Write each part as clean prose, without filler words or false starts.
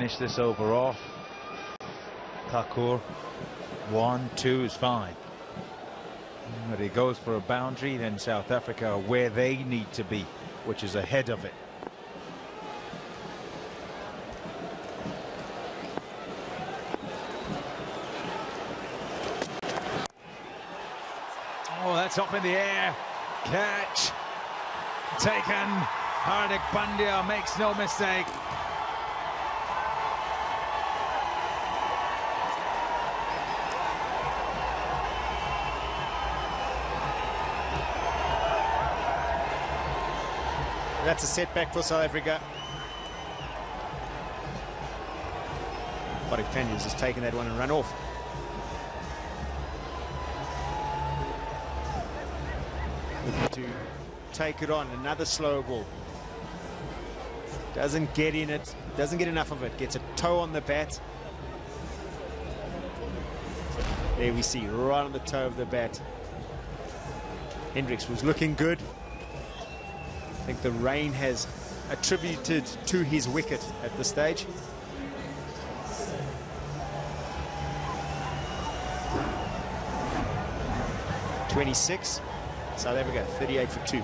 finish this over off. Thakur, 1-2 is fine. But he goes for a boundary, then South Africa are where they need to be, which is ahead of it. Oh, that's up in the air. Catch. Taken. Hardik Pandya makes no mistake. That's a setback for South Africa. Hardik Pandya has just taken that one and run off. Looking to take it on. Another slow ball. Doesn't get in it. Doesn't get enough of it. Gets a toe on the bat. There we see, right on the toe of the bat. Hendricks was looking good. I think the rain has attributed to his wicket at this stage. (26). South Africa 38 for 2.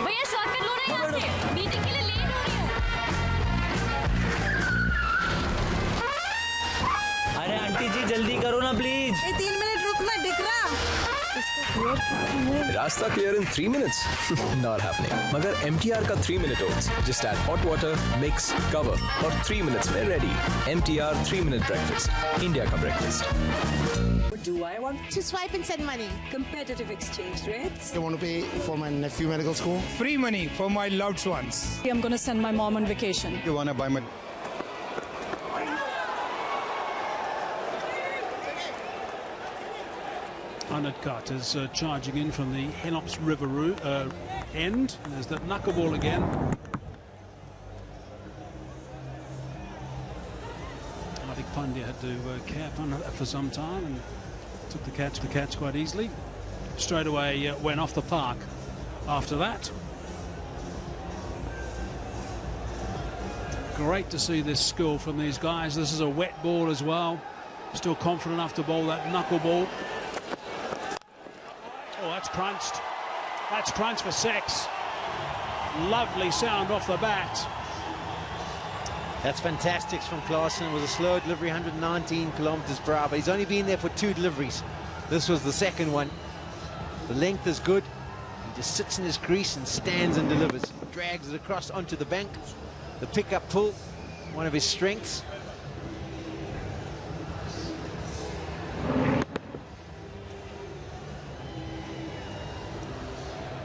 भैया shortcut लो ना यहाँ से meeting के लिए late हो रही हूँ। अरे आंटी जी जल्दी करो ना प्लीज। 3 मिनट रुकना दिख रहा। रास्ता clear in 3 minutes? Not happening. मगर MTR का 3 minute oats, just add hot water, mix, cover और 3 minutes में ready. MTR 3 minute breakfast, India का breakfast. Do I want to swipe and send money? competitive exchange rates? I want to pay for my nephew medical school. Free money for my loved ones. I'm going to send my mom on vacation. You want to buy my... Anadkat is charging in from the Henops River end. There's that knuckleball again. Hardik Pandya had to cap on that for some time and took the catch quite easily. Straight away went off the park after that. Great to see this skill from these guys. This is a wet ball as well. Still confident enough to bowl that knuckleball. Oh, that's crunched. That's crunched for 6. Lovely sound off the bat. That's fantastic from Klaasen. It was a slow delivery, 119 kilometers per hour, but he's only been there for 2 deliveries. This was the second one. The length is good. He just sits in his crease and stands and delivers. Drags it across onto the bank. The pick-up pull, one of his strengths.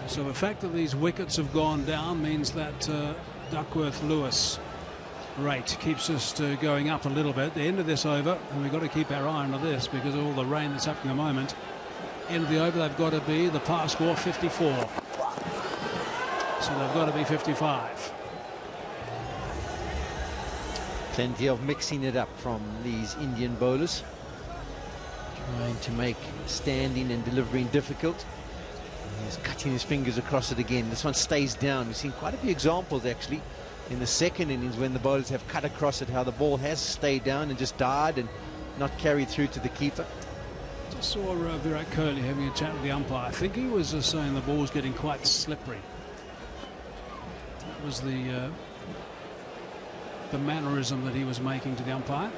So the fact that these wickets have gone down means that Duckworth-Lewis rate keeps us going up a little bit. The end of this over, and we've got to keep our eye on this because of all the rain that's happening at the moment. End of the over, they've got to be the par score 54. So they've got to be 55. Plenty of mixing it up from these Indian bowlers. Trying to make standing and delivering difficult. He's cutting his fingers across it again. This one stays down. We've seen quite a few examples actually in the second innings when the bowlers have cut across it, how the ball has stayed down and just died and not carried through to the keeper. Just saw Virat Kohli having a chat with the umpire. I think he was saying the ball's getting quite slippery. That was the mannerism that he was making to the umpire.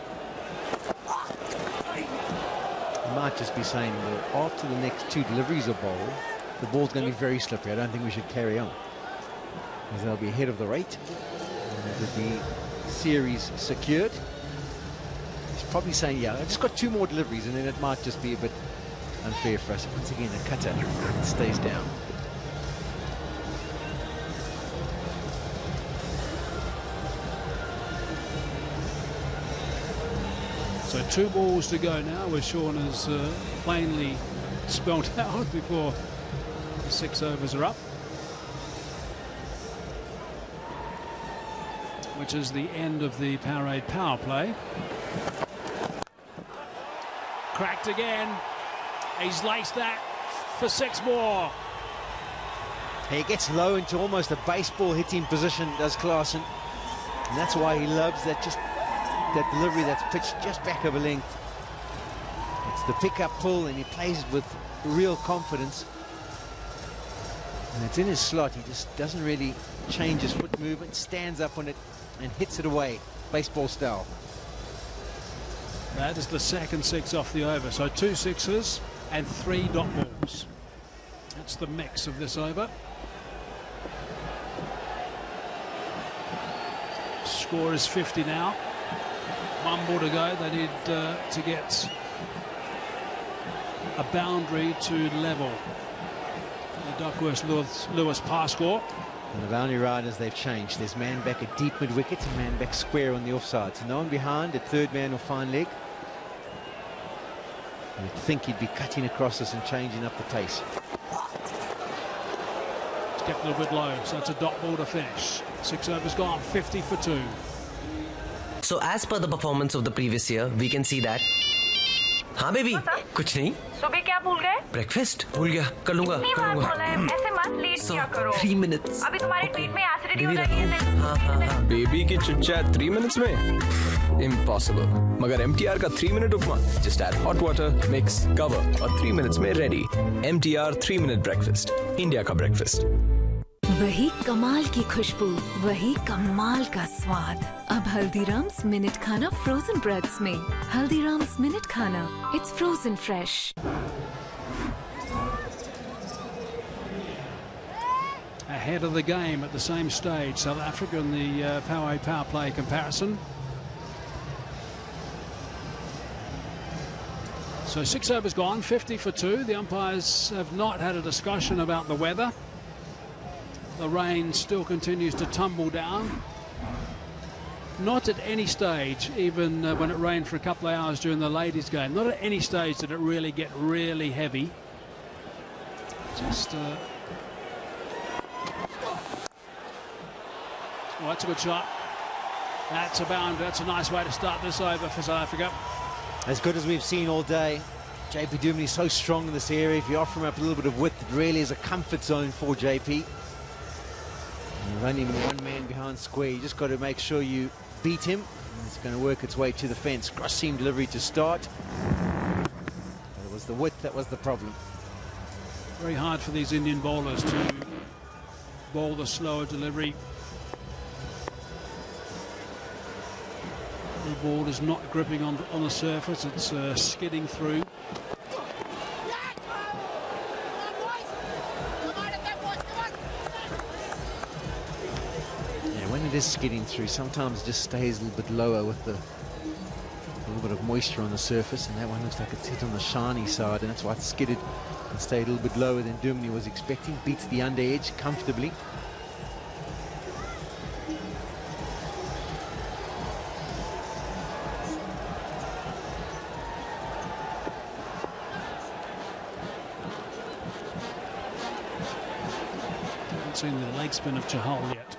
He might just be saying that after the next 2 deliveries of ball, the ball's going to be very slippery. I don't think we should carry on, because they'll be ahead of the rate. With the series secured, he's probably saying, yeah, I've just got 2 more deliveries, and then it might just be a bit unfair for us. Once again, a cutter stays down. So 2 balls to go now, where Sean has plainly spelled out before the 6 overs are up, which is the end of the Powerade power play. Cracked again. He's laced that for 6 more. He gets low into almost a baseball hitting position, does Klaasen. And that's why he loves that delivery that's pitched just back of a length. It's the pick-up pull, and he plays it with real confidence. And it's in his slot. He just doesn't really change his foot movement, stands up on it and hits it away, baseball style. That is the second 6 off the over. So 2 sixes and 3 dot balls. That's the mix of this over. Score is 50 now. 1 ball to go. They need to get a boundary to level the Duckworth-Lewis par score. And the boundary riders, they've changed. There's man back at deep mid-wicket and man back square on the offside. So no one behind at third man or fine leg. You'd think he'd be cutting across this and changing up the pace. It's kept a little bit low, so it's a dot ball to finish. 6 overs gone, 50 for 2. So as per the performance of the previous year, we can see that. हाँ baby कुछ नहीं सुबह क्या भूल गए? Breakfast भूल गया कर लूंगा ऐसे मत लेट किया करो 3 minutes अभी तुम्हारे ट्वीट में एसिडिटी हो जाएगी इससे हाँ बेबी की चिट-चैट 3 minutes में इम्पॉसिबल मगर MTR का 3 minute upma just add hot water mix cover और 3 minutes में ready MTR 3 minute breakfast India का ब्रेकफास्ट वही कमाल की खुशबू वही कमाल का स्वाद अब हल्दीराम्स मिनट खाना फ्रोजन ब्रेड्स में हल्दीराम्स मिनट खाना it's frozen fresh Ahead of the game at the same stage, South Africa in the power play comparison. So 6 overs gone, 50 for 2. The umpires have not had a discussion about the weather. The rain still continues to tumble down. Not at any stage, even when it rained for a couple of hours during the ladies' game, not at any stage did it really get really heavy. Just... Oh, that's a good shot. That's a boundary. That's a nice way to start this over for South Africa. As good as we've seen all day. JP Duminy so strong in this area. If you offer him up a little bit of width, it really is a comfort zone for JP. And running 1 man behind square, you just got to make sure you beat him. And it's going to work its way to the fence. Cross seam delivery to start. But it was the width that was the problem. Very hard for these Indian bowlers to bowl the slower delivery. The ball is not gripping on the surface, it's skidding through. Yeah, when it is skidding through, sometimes it just stays a little bit lower with a little bit of moisture on the surface, and that one looks like it's hit on the shiny side, and that's why it's skidded and stayed a little bit lower than Duminy was expecting. Beats the under edge comfortably. Seen the leg spin of Chahal yet.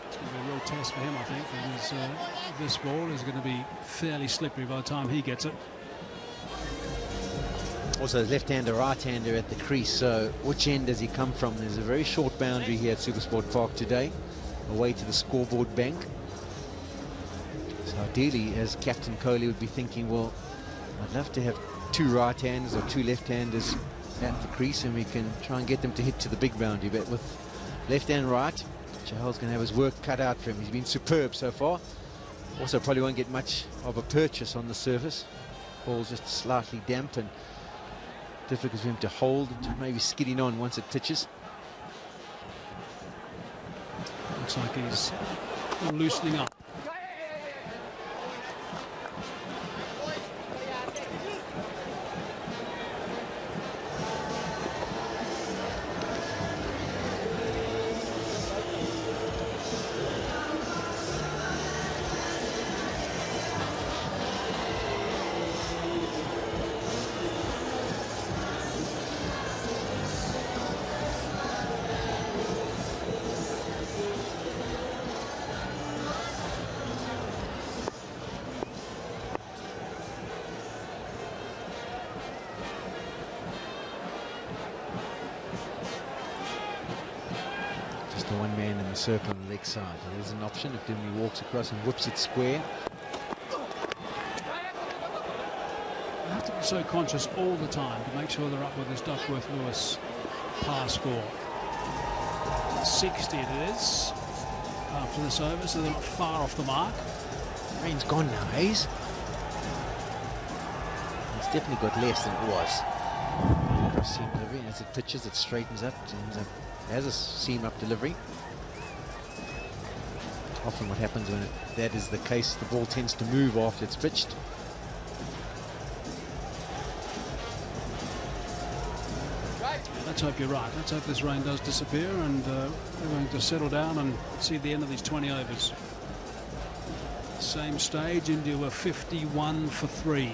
It's going to be a real test for him, I think, because this ball is going to be fairly slippery by the time he gets it. Also, left-hander, right-hander at the crease, so which end does he come from? There's a very short boundary here at Supersport Park today, away to the scoreboard bank. So ideally, as Captain Kohli would be thinking, well, I'd love to have 2 right-handers or 2 left-handers at the crease, and we can try and get them to hit to the big boundary. But with left and right, Chahal's going to have his work cut out for him. He's been superb so far. Also probably won't get much of a purchase on the surface. Ball's just slightly damp and difficult for him to hold and maybe skidding on once it pitches. Looks like he's loosening up. Just the one man in the circle on the leg side. There's an option if Dumley walks across and whips it square. You have to be so conscious all the time to make sure they're up with this Duckworth-Lewis par score. 60 it is after this over, so they're not far off the mark. Rain's gone now, Hayes. It's definitely got less than it was. Cross seam delivery, and as it pitches, it straightens up. It has a seam up delivery. Often what happens when that is the case, the ball tends to move after it's pitched. Let's hope you're right. Let's hope this rain does disappear and we're going to settle down and see the end of these 20 overs. Same stage, India were 51 for 3.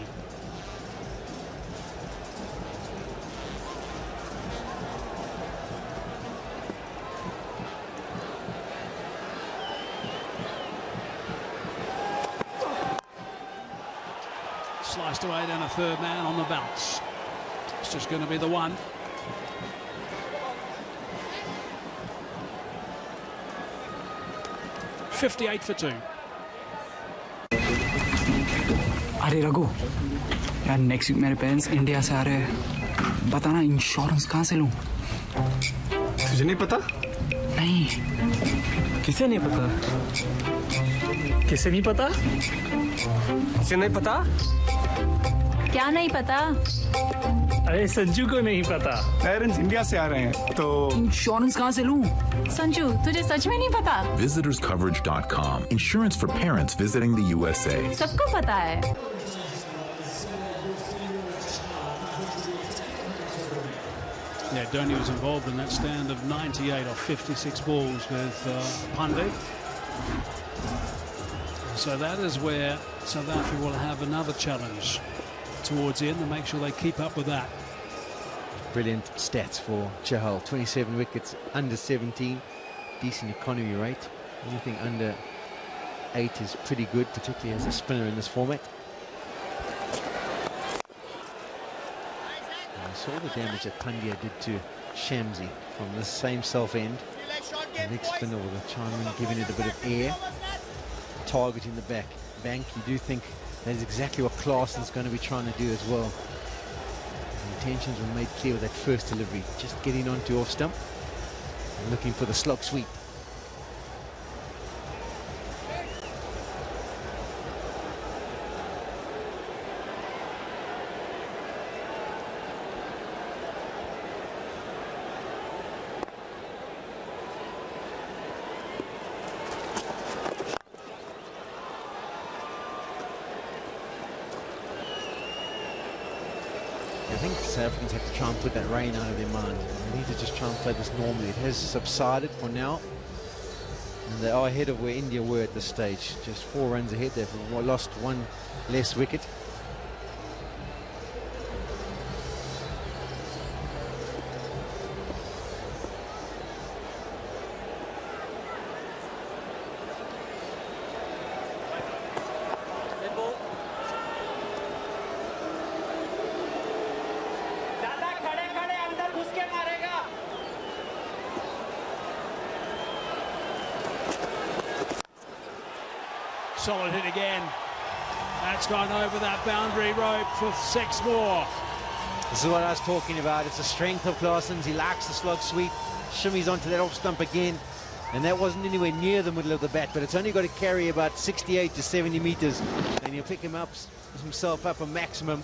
Sliced away down a third man on the bounce. It's just going to be the one. $58 for 2. अरे रघु यार next week मेरे parents India से आ रहे हैं बताना insurance कहाँ से लूँ तुझे नहीं पता नहीं किसे नहीं पता किसे नहीं पता किसे नहीं पता क्या नहीं पता अरे संजू को नहीं पता पेरेंट्स इंडिया से आ रहे हैं तो इंश्योरेंस कहाँ से लूँ संजू तुझे सच में नहीं पता Visitorscoverage.com. Insurance for parents visiting the USA. सबको पता है Yeah, Dhoni was involved in that stand of 98 off 56 balls with Pandey. So that is where South Africa will have another challenge towards the end to make sure they keep up with that. Brilliant stats for Chahal. 27 wickets, under 17. Decent economy rate. Anything under 8 is pretty good, particularly as a spinner in this format. And I saw the damage that Pandya did to Shamsi from the same self-end. The leg spinner with a chime in, giving it a bit of air. Targeting the back bank. You do think that is exactly what Klaassen's going to be trying to do as well. The intentions were made clear with that first delivery. Just getting onto off stump and looking for the slog sweep. I think South Africans have to try and put that rain out of their mind. They need to just try and play this normally. It has subsided for now. And they are ahead of where India were at this stage. Just 4 runs ahead. They've lost 1 less wicket. Solid hit again. That's gone over that boundary rope for 6 more. This is what I was talking about. It's the strength of Klaassen's. He likes the slog sweep. Shimmies onto that off stump again. And that wasn't anywhere near the middle of the bat, but it's only got to carry about 68 to 70 meters. And he'll pick himself up a maximum.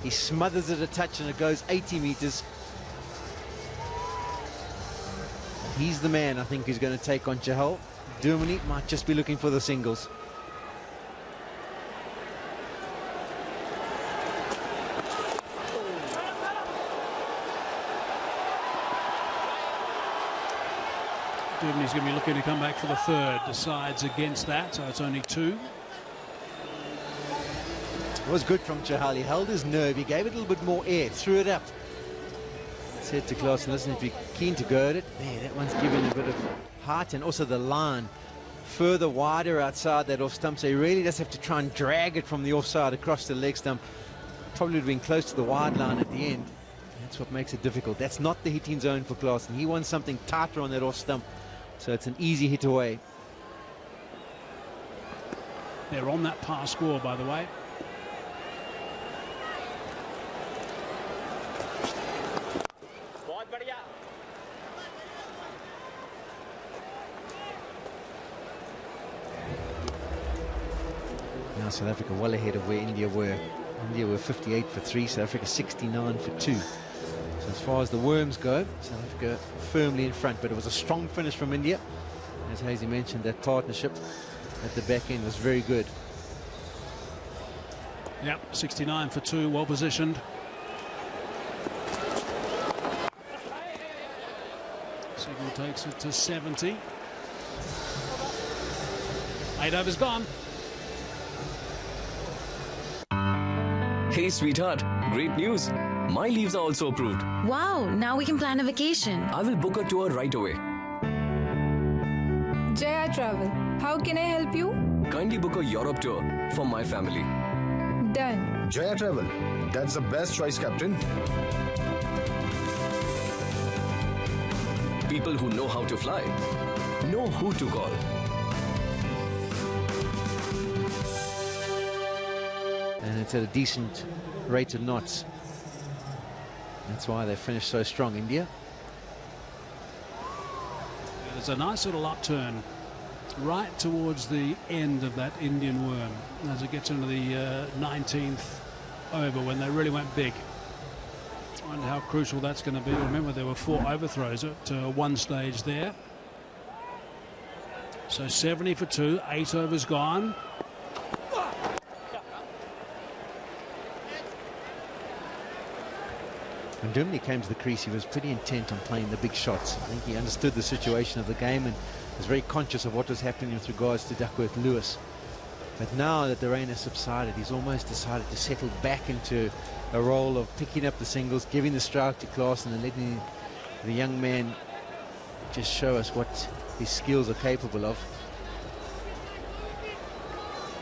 He smothers it a touch and it goes 80 meters. He's the man, I think, who's going to take on Chahal. Dumley might just be looking for the singles. Dumley's going to be looking to come back for the third. Decides against that, so it's only 2. It was good from Chahal. He held his nerve. He gave it a little bit more air. Threw it up. Said to Klaassen, listen, if you're keen to go at it, man, that one's given a bit of height, and also the line further wider outside that off stump. So he really does have to try and drag it from the offside across the leg stump. Probably would have been close to the wide line at the end. That's what makes it difficult. That's not the hitting zone for Klaassen. He wants something tighter on that off stump So it's an easy hit away. They're on that par score, by the way. Now South Africa well ahead of where India were. India were 58 for 3, South Africa 69 for 2. So as far as the worms go, South Africa firmly in front, but it was a strong finish from India. As Hazy mentioned, that partnership at the back end was very good. Yep, 69 for 2, well positioned. Signal takes it to 70. 8 overs gone. Hey, sweetheart, great news. My leaves are also approved. Wow, now we can plan a vacation. I will book a tour right away. Jaya Travel, how can I help you? Kindly book a Europe tour for my family. Done. Jaya Travel, that's the best choice, Captain. People who know how to fly, know who to call. And it's at a decent rate of knots. That's why they finished so strong, India. There's a nice little upturn right towards the end of that Indian worm as it gets into the 19th over when they really went big. I wonder how crucial that's going to be. Remember, there were 4 overthrows at one stage there. So 70 for 2, 8 overs gone. When Dumley came to the crease, he was pretty intent on playing the big shots. I think he understood the situation of the game and was very conscious of what was happening with regards to Duckworth Lewis. But now that the rain has subsided, he's almost decided to settle back into a role of picking up the singles, giving the strike to Klaasen and letting the young man just show us what his skills are capable of.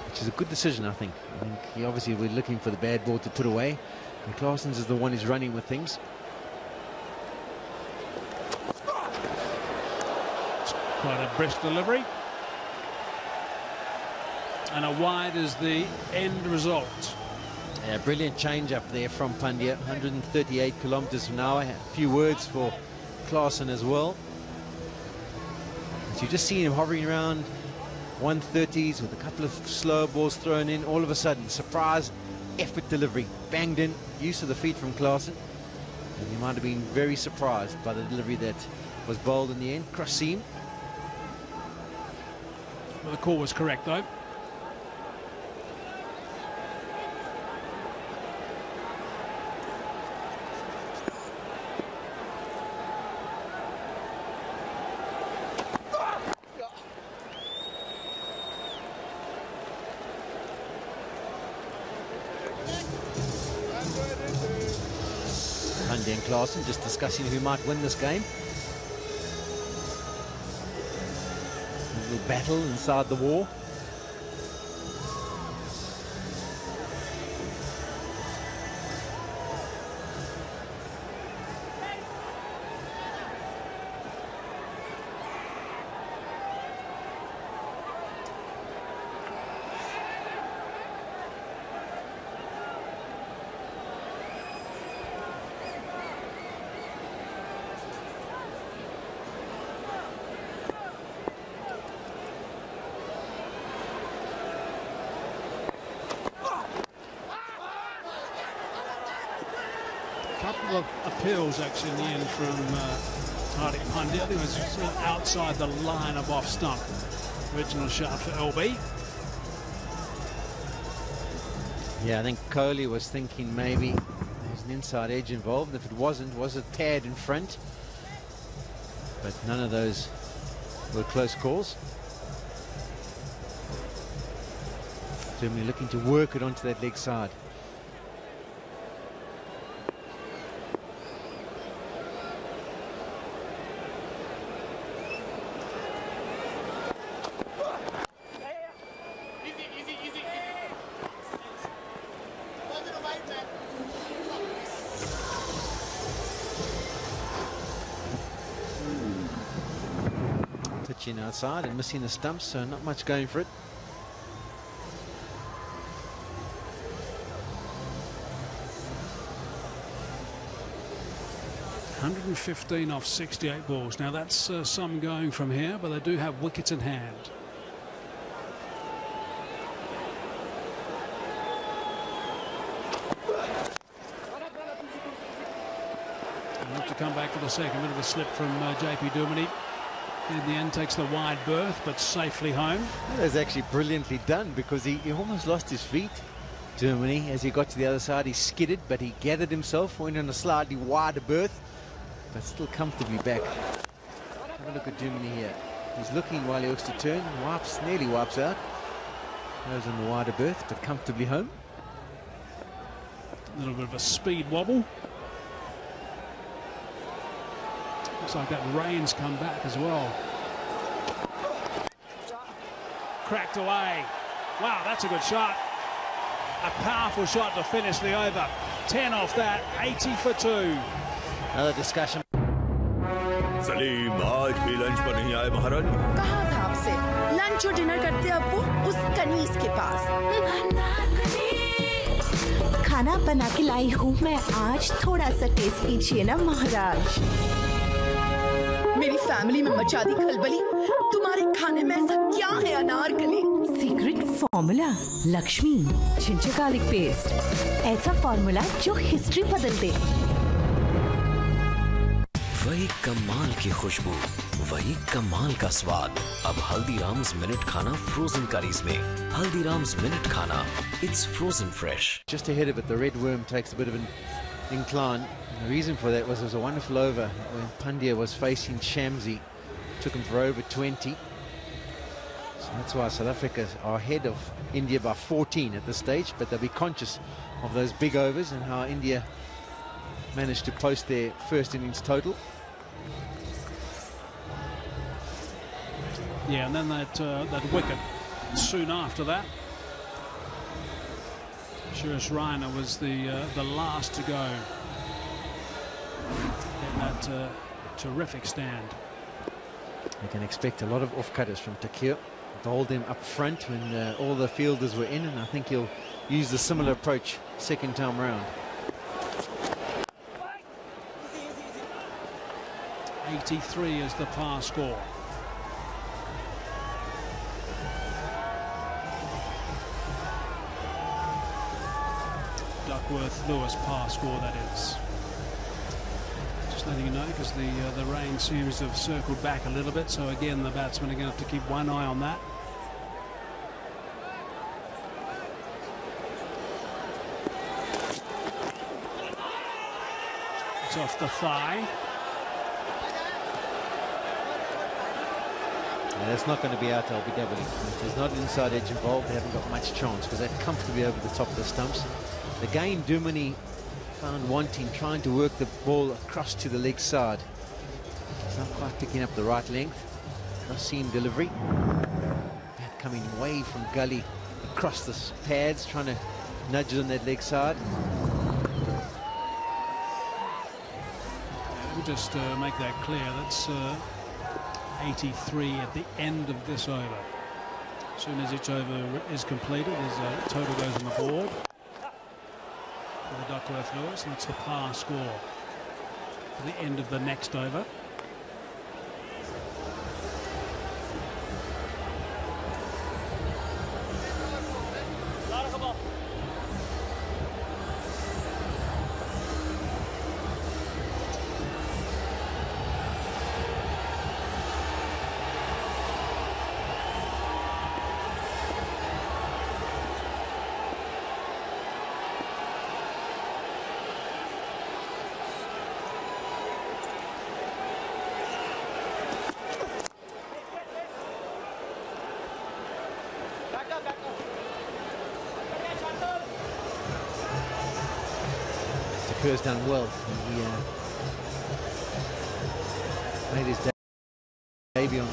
Which is a good decision, I think. I think he obviously was looking for the bad ball to put away. And Klaasen's is the one who's running with things. Quite a brisk delivery. And a wide is the end result. Yeah, brilliant change up there from Pandya. 138 kilometers an hour. A few words for Klaasen as well. So you just see him hovering around 130s with a couple of slow balls thrown in. All of a sudden, surprise effort delivery. Banged in. Use of the feet from Klaasen. And he might have been very surprised by the delivery that was bowled in the end. Cross seam. Well, the call was correct, though. Pandya and Klaasen just discussing who might win this game. A little battle inside the war. Couple of appeals actually in the end from Hardik Pandya. I think it was sort of outside the line of off stump. Original shot for LB. Yeah, I think Kohli was thinking maybe there's an inside edge involved. If it wasn't, was it paired in front? But none of those were close calls. Germany looking to work it onto that leg side. pitching outside and missing the stumps, so not much going for it. $115 off 68 balls. Now that's some going from here, but they do have wickets in hand. To come back for the second. Bit of a slip from JP Duminy. In the end takes the wide berth, but safely home. That was actually brilliantly done, because he almost lost his feet. Duminy, as he got to the other side, he skidded, but he gathered himself, went on a slightly wider berth, but still comfortably back. Have a look at Duminy here. He's looking while he looks to turn, nearly wipes out. Goes on the wider berth, but comfortably home. A little bit of a speed wobble. Looks like that rain's come back as well. Cracked away. Wow, that's a good shot. A powerful shot to finish the over. 10 off that, 80 for 2. Another discussion. Salim आज भी lunch पर नहीं आए महारानी। कहा था आपसे lunch और डिनर करते अब वो उस कनीज के पास। खाना बना के लाई हूँ मैं आज, थोड़ा सा टेस्ट कीजिए ना महाराज। मेरी फैमिली में मचा दी खलबली, तुम्हारे खाने में ऐसा क्या है Anarkali? Secret formula Lakshmi ginger garlic paste, ऐसा फॉर्मूला जो हिस्ट्री बदल दे। वही कमाल की खुशबू, वही कमाल का स्वाद, अब हल्दीराम्स मिनट खाना फ्रोजन करीज में। हल्दीराम्स मिनट खाना, it's frozen fresh. Just ahead of it, the red worm takes a bit of an incline. The reason for that was it was a wonderful over when Pandya was facing Shamsi. Took him for over 20. So that's why South Africa are ahead of India by 14 at this stage, but they'll be conscious of those big overs and how India managed to post their first innings total. Yeah, and then that wicket soon after that. Suresh Raina was the last to go in that terrific stand. We can expect a lot of off-cutters from Takir. Bowled them up front when all the fielders were in, and I think he'll use the similar approach second time round. 83 is the par score. Duckworth-Lewis par score, that is. Just letting you know, because the rain seems to have circled back a little bit, so again the batsmen are going to have to keep one eye on that. It's off the thigh. That's not going to be out to LBW. If there's not an inside edge involved, they haven't got much chance, because they're comfortably over the top of the stumps. Again, Duminy found wanting, trying to work the ball across to the leg side. It's not quite picking up the right length. Cross-seam delivery. Bat coming away from gully across the pads, trying to nudge it on that leg side. We'll just make that clear. That's 83 at the end of this over. As soon as each over is completed, there's a total goes on the board for the Duckworth-Lewis, and it's the par score for the end of the next over. Takir's done well. He made his debut on